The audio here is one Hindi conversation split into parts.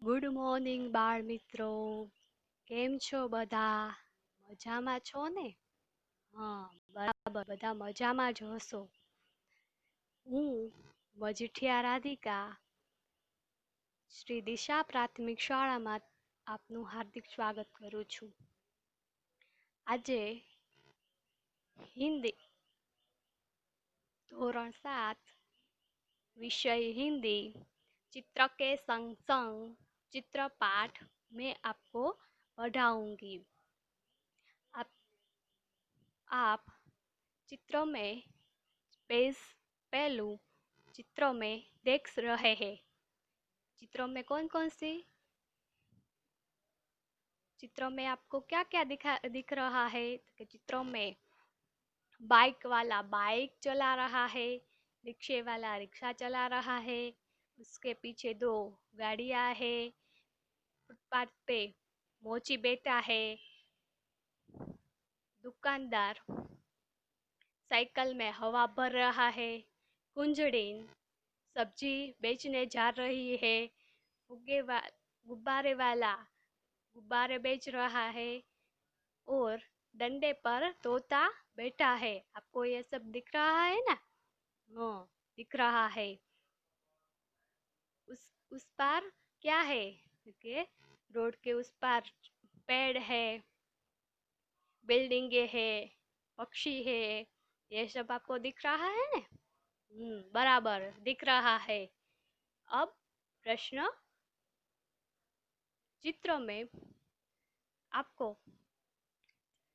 ગુડ મોર્નિંગ બાળ મિત્રો. કેમ છો બધા? મજામાં છો ને? હા, બરાબર, બધા મજામાં જ હશો. હું મજીઠિયા રાધિકા શ્રી દિશા પ્રાથમિક શાળામાં આપનું હાર્દિક સ્વાગત કરું છું. આજે હિન્દી ધોરણ 7 विषय हिंदी चित्र के संग संग चित्र पाठ में आपको पढ़ाऊंगी. आप आप चित्रों में पेज पहलू चित्रों में देख रहे हैं. चित्रों में कौन कौन सी चित्रों में आपको क्या क्या दिख रहा है? तो चित्रों में बाइक वाला बाइक चला रहा है, रिक्शे वाला रिक्शा चला रहा है, उसके पीछे दो गाड़ियां है, फुटपाथ पे मोची बैठा है, दुकानदार साइकिल में हवा भर रहा है, कुंजड़ीन सब्जी बेचने जा रही है, गुब्बारे वाला गुब्बारे बेच रहा है और डंडे पर तोता बैठा है. आपको ये सब दिख रहा है ना? हाँ, दिख रहा है. उस पार क्या है? क्योंकि रोड के उस पार पेड़ है, बिल्डिंगे है, पक्षी है, ये सब आपको दिख रहा है ना? बराबर दिख रहा है. अब प्रश्न, चित्र में आपको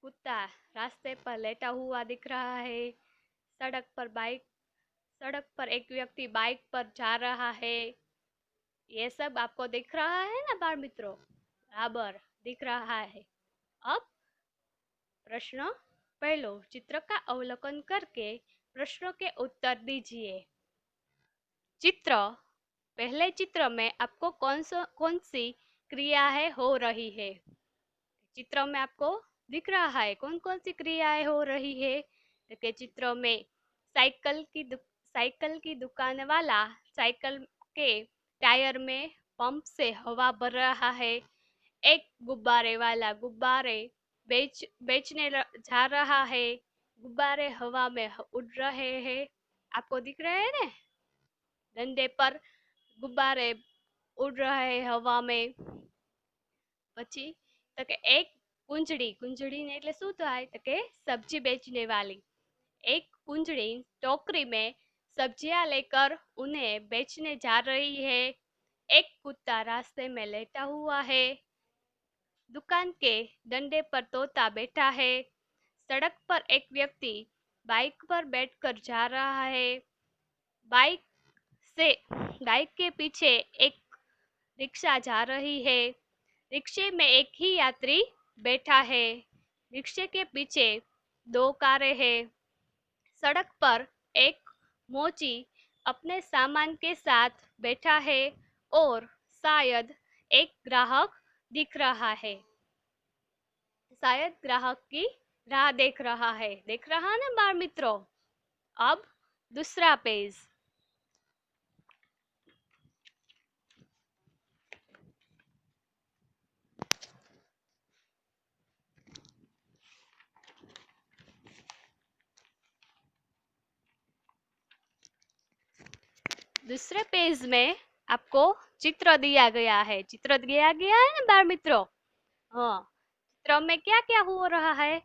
कुत्ता रास्ते पर लेटा हुआ दिख रहा है, सड़क पर एक व्यक्ति बाइक पर जा रहा है. ये सब आपको दिख रहा है ना बाल मित्रों? बराबर दिख रहा है. अब प्रश्न पहलो, चित्र का अवलोकन करके प्रश्नों के उत्तर दीजिए. चित्र पहले चित्र में आपको कौन सी क्रियाएं हो रही है? चित्र में आपको दिख रहा है कौन कौन सी क्रियाएं हो रही है? तो के चित्र में साइकिल की दुकान वाला साइकिल के टायर में पंप से हवा भर रहा है. एक गुब्बारे वाला गुब्बारे बेचने जा रहा है. गुब्बारे हवा में उड़ रहे हैं. आपको दिख रहे हैं ना? डंडे पर गुब्बारे उड़ रहे हैं हवा में. પછી તો કે એક कुंजड़ी ने એટલે શું થાય? તો કે सब्जी बेचने वाली. एक कुंजड़ी टोकरी में सब्जियां लेकर उन्हें बेचने जा रही है. एक कुत्ता रास्ते में लेटा हुआ है. दुकान के डंडे पर तोता बैठा है. सड़क पर एक व्यक्ति बाइक पर बैठकर जा रहा है. बाइक से बाइक के पीछे एक रिक्शा जा रही है. रिक्शे में एक ही यात्री बैठा है. रिक्शे के पीछे दो कारें हैं. सड़क पर एक मोची अपने सामान के साथ बैठा है और शायद एक ग्राहक दिख रहा है. शायद ग्राहक की राह देख रहा है. देख रहा ना बाल मित्रों? अब दूसरा पेज. दूसरे पेज में आपको चित्र दिया गया है. चित्र दिया गया है ना बाल मित्रों? हाँ, चित्र में क्या क्या हो रहा है?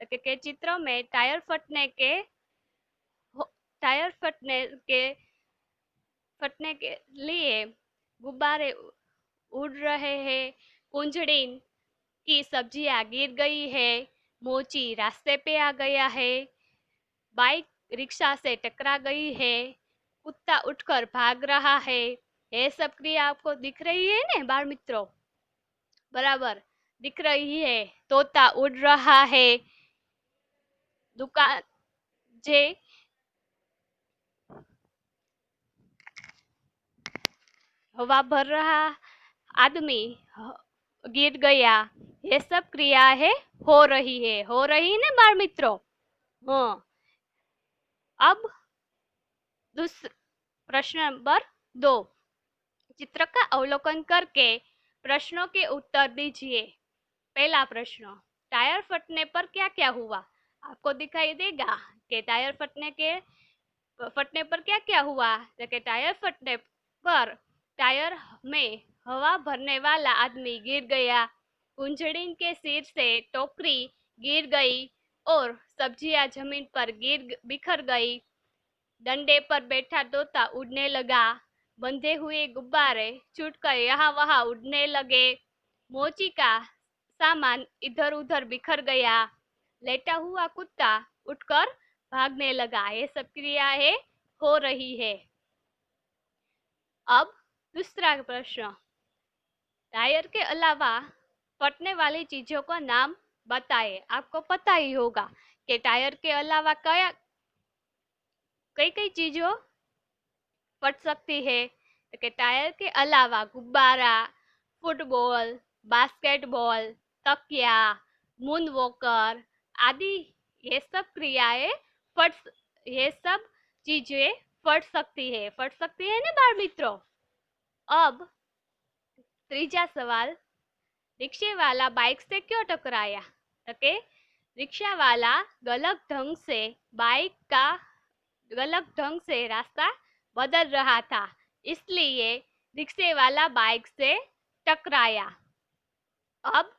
तो के चित्र में टायर फटने के लिए गुब्बारे उड़ रहे हैं. कुंजड़ी की सब्जियां गिर गई है. मोची रास्ते पे आ गया है. बाइक रिक्शा से टकरा गई है. कुत्ता उठकर भाग रहा है. ये सब क्रिया आपको दिख रही है ना बाल मित्रों? बराबर दिख रही है. तोता उड़ रहा है. दुकान जे हवा भर रहा आदमी गिर गया. ये सब क्रिया है हो रही ना बाल मित्रों? हाँ. अब प्रश्न नंबर 2, चित्र का अवलोकन करके प्रश्नों के उत्तर दीजिए। पहला प्रश्न, टायर फटने पर क्या क्या हुआ? आपको दिखाई देगा कि टायर फटने पर क्या क्या हुआ। तो कि टायर फटने पर टायर में हवा भरने वाला आदमी गिर गया, कुंजड़िन के सिर से टोकरी गिर गई और सब्जियां जमीन पर बिखर गई। डंडे पर बैठा तोता उड़ने लगा, बंधे हुए गुब्बारे छूटकर यहाँ वहां उड़ने लगे, मोची का सामान इधर उधर बिखर गया, लेटा हुआ कुत्ता उठकर भागने लगा। ये सब क्रियाएं हो रही है। अब दूसरा प्रश्न, टायर के अलावा फटने वाली चीजों का नाम बताइए। आपको पता ही होगा कि टायर के अलावा कई कई चीजों फट सकती है। तो कि टायर के अलावा गुब्बारा, फुटबॉल, बास्केटबॉल, तकिया, मून वॉकर आदि, ये सब क्रियाएं फट ये सब चीजें फट सकती है ना बाल मित्रों। अब तीसरा सवाल, रिक्शे वाला बाइक से क्यों टकराया? तो कि रिक्शा वाला गलत ढंग से रास्ता बदल रहा था, इसलिए रिक्शे वाला बाइक से टकराया। अब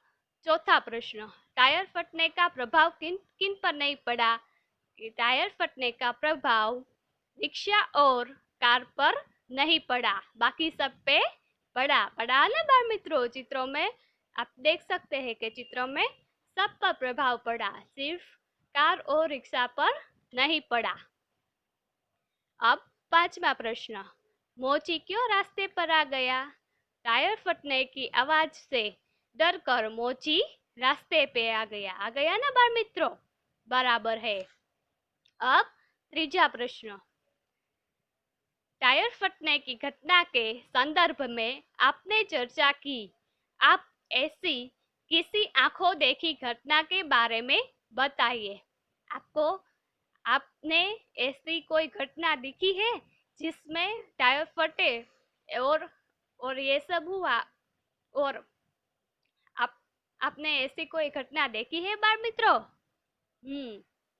चौथा प्रश्न, टायर फटने का प्रभाव किन किन पर नहीं पड़ा? टायर फटने का प्रभाव रिक्शा और कार पर नहीं पड़ा, बाकी सब पे पड़ा ना बाल मित्रों। चित्रों में आप देख सकते हैं कि चित्रों में सब पर प्रभाव पड़ा, सिर्फ कार और रिक्शा पर नहीं पड़ा। अब पांचवा प्रश्न, मोची क्यों रास्ते पर आ गया? टायर फटने की आवाज से डर कर मोची रास्ते पे आ गया ना बाल मित्रों, बराबर है। अब तीसरा प्रश्न, टायर फटने की घटना के संदर्भ में आपने चर्चा की, आप ऐसी किसी आंखों देखी घटना के बारे में बताइए। आपने ऐसी कोई घटना दिखी है जिसमें टायर फटे और ये सब हुआ, और आप आपने ऐसी कोई घटना देखी है बाल मित्रों?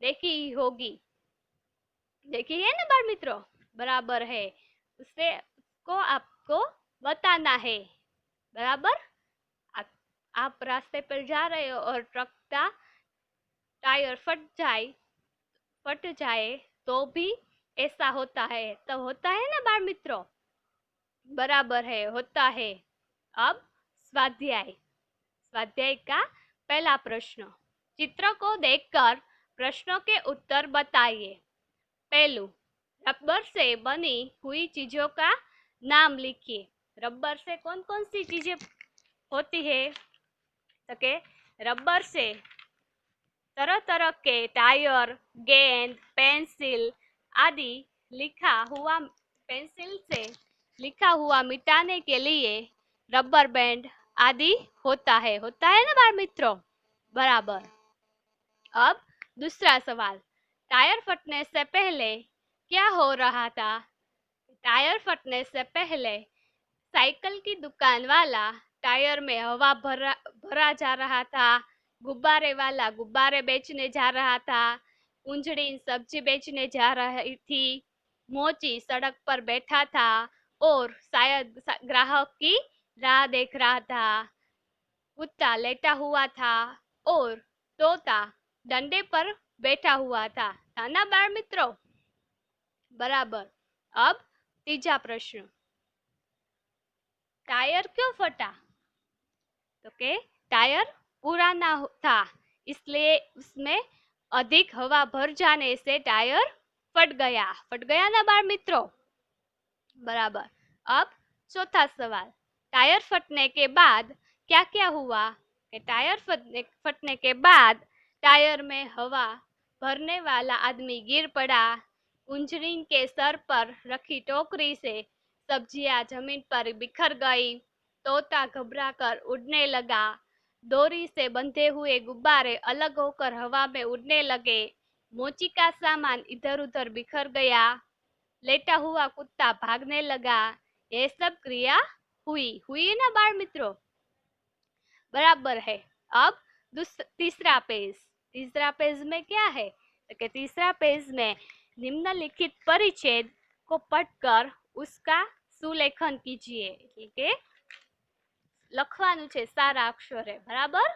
देखी ही होगी, देखी है ना बाल मित्रों, बराबर है। उससे को आपको बताना है, बराबर। आप रास्ते पर जा रहे हो और ट्रक का टायर फट जाए तो भी ऐसा होता है, तो होता है ना बाल मित्रों, बराबर है, होता है। अब स्वाध्याय स्वाध्याय का पहला प्रश्न, चित्र को देखकर प्रश्नों के उत्तर बताइए। पहलू, रबर से बनी हुई चीजों का नाम लिखिए। रबर से कौन कौन सी चीजें होती है? तो के रबर से तरह तरह के टायर, गेंद, पेंसिल आदि पेंसिल से लिखा हुआ मिटाने के लिए रबर बैंड आदि होता है ना बाल मित्रों, बराबर। अब दूसरा सवाल, टायर फटने से पहले क्या हो रहा था? टायर फटने से पहले साइकिल की दुकान वाला टायर में हवा भरा जा रहा था, गुब्बारे वाला गुब्बारे बेचने जा रहा था, कुंजड़ी सब्जी बेचने जा रही थी, मोची सड़क पर बैठा था और शायद ग्राहक की राह देख रहा था, कुत्ता लेटा हुआ था और तोता डंडे पर बैठा हुआ था ना बाल मित्रों, बराबर। अब तीसरा प्रश्न, टायर क्यों फटा? तो के टायर पुराना था, इसलिए उसमें अधिक हवा भर जाने से टायर फट गया ना बाल मित्रों, बराबर। अब चौथा सवाल, टायर फटने के बाद क्या क्या हुआ? कि टायर फटने के बाद टायर में हवा भरने वाला आदमी गिर पड़ा, कुंजरिन के सर पर रखी टोकरी से सब्जियां जमीन पर बिखर गई, तोता घबराकर उड़ने लगा, डोरी से बंधे हुए गुब्बारे अलग होकर हवा में उड़ने लगे, मोची का सामान इधर उधर बिखर गया, लेटा हुआ कुत्ता भागने लगा। ये सब क्रिया हुई हुई ना बाल मित्रों, बराबर है। अब तीसरा पेज में क्या है, तो कि तीसरा पेज में निम्नलिखित परिच्छेद को पढ़कर उसका सुलेखन कीजिए। ठीक है, લખવાનું છે સારા અક્ષરે, બરાબર।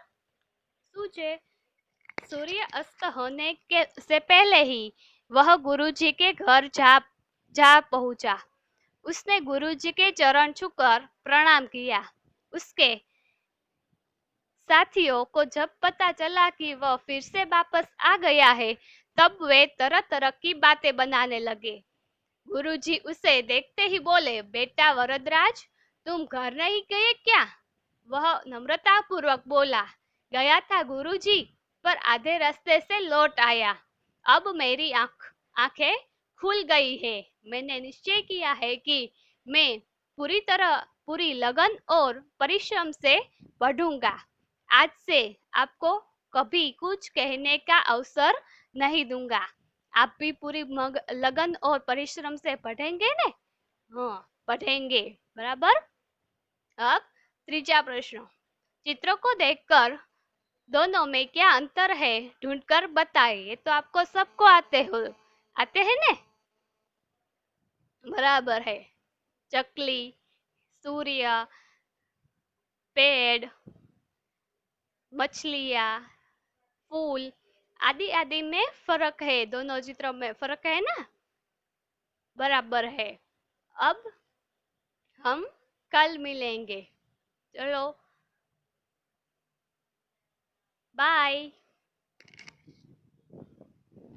શું છે, सूर्य अस्त होने के से पहले ही वह गुरुजी के घर जा पहुंचा। उसने गुरुजी के चरण छूकर प्रणाम किया। उसके साथियों को जब पता चला कि वह फिर से वापस आ गया है, तब वे तरह तरह की बातें बनाने लगे। गुरुजी उसे देखते ही बोले, बेटा वरदराज, तुम घर नहीं गए क्या? वह नम्रता पूर्वक बोला, गया था गुरुजी, पर आधे रास्ते से लौट आया। अब मेरी आंखें खुल गई है। मैंने निश्चय किया है कि मैं पूरी लगन और परिश्रम से पढ़ूंगा। आज से आपको कभी कुछ कहने का अवसर नहीं दूंगा। आप भी पूरी लगन और परिश्रम से पढ़ेंगे ने? हाँ, पढ़ेंगे, बराबर। अब तीसरा प्रश्न, चित्रों को देखकर दोनों में क्या अंतर है ढूंढकर बताएं। ये तो आपको सबको आते हैं ने? बराबर है। चकली, सूर्य, पेड़, मछलियाँ, फूल आदि आदि में फर्क है, दोनों चित्रों में फर्क है ना, बराबर है। अब हम कल मिलेंगे, चलो बाय।